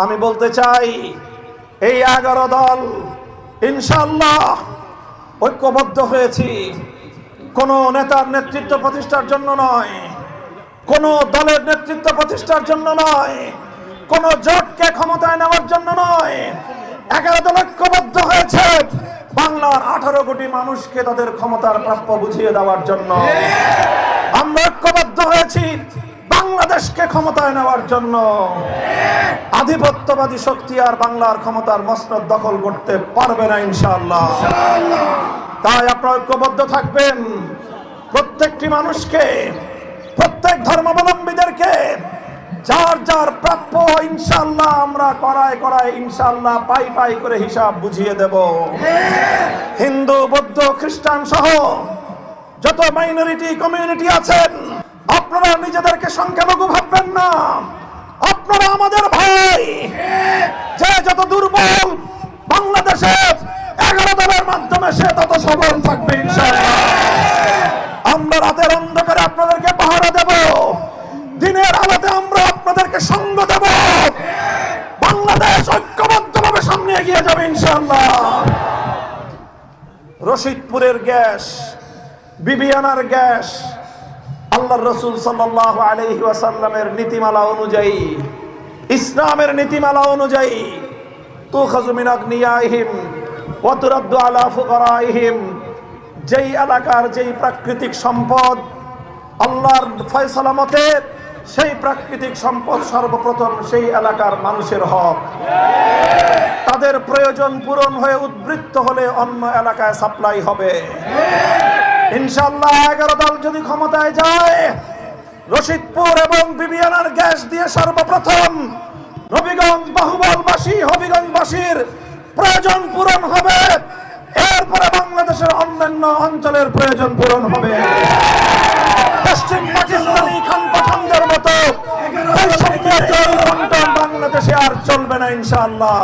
আমি বলতে চাই এই 11 দল ইনশাআল্লাহ ঐক্যবদ্ধ হয়েছি, কোন নেতার নেতৃত্ব প্রতিষ্ঠার জন্য নয়, কোন দলের নেতৃত্ব প্রতিষ্ঠার জন্য নয়, কোন জোটকে ক্ষমতায় নেওয়ার জন্য নয়। 11 দল ঐক্যবদ্ধ হয়েছে বাংলার 18 কোটি মানুষকে তাদের ক্ষমতার প্রাপ্য বুঝিয়ে দেওয়ার জন্য। আমরা ঐক্যবদ্ধ হয়েছি বাংলাদেশকে ক্ষমতায় নেওয়ার জন্য। আধিপত্যবাদী শক্তি আর বাংলার ক্ষমতার মসনদ দখল করতে পারবে না ইনশাআল্লাহ। তাই আপনারা ঐক্যবদ্ধ থাকবেন। প্রত্যেকটি মানুষকে, প্রত্যেক ধর্মাবলম্বীদেরকে যার যার প্রাপ্য ইনশাআল্লাহ আমরা করায় করায় ইনশাআল্লাহ পাই পাই করে হিসাব বুঝিয়ে দেব। হিন্দু, বৌদ্ধ, খ্রিস্টান সহ যত মাইনরিটি কমিউনিটি আছেন, আপনারা নিজেদেরকে সংখ্যালঘু ভাববেন না। আপনারা আমাদের ভাই। যে যত দুর্বল বাংলাদেশে 11 দলের মাধ্যমে সে তত সবল থাকবে ইনশাআল্লাহ। আমরা রাতের অন্ধকারে আপনাদেরকে পাহারা দেব, দিনের আলোতে আমরা আপনাদেরকে সঙ্গ দেব। বাংলাদেশ ঐক্যবদ্ধভাবে সামনে এগিয়ে যাবে ইনশাআল্লাহ। রশিদপুরের গ্যাস, বিবিয়ানার গ্যাস আল্লাহর রাসূল সাল্লাল্লাহু আলাইহি ওয়াসাল্লামের নীতিমালা অনুযায়ী, ইসলামের নীতিমালা অনুযায়ী তুখাযু মিন আগনিয়াহিম ওয়া তুরাদ্দু আলা ফুকারাইহিম, যেই এলাকার যেই প্রাকৃতিক সম্পদ আল্লাহর ফয়সালা মতে সেই প্রাকৃতিক সম্পদ সর্বপ্রথম সেই এলাকার মানুষের হক। তাদের প্রয়োজন পূরণ হয়ে উদ্বৃত্ত হলে অন্য এলাকায় সাপ্লাই হবে ইনশাআল্লাহ। 11 দল যদি ক্ষমতায় যায়, রশিদপুর এবং বিবিয়ানার গ্যাস দিয়ে সর্বপ্রথম নবীগঞ্জ বাহুবলবাসী, হবিগঞ্জবাসীর প্রয়োজন পূরণ হবে। এরপরে বাংলাদেশের অন্যান্য অঞ্চলের প্রয়োজন পূরণ হবে। পশ্চিম পাকিস্তানি খান পাঠানদের মতো বাংলাদেশে আর চলবে না ইনশাআল্লাহ।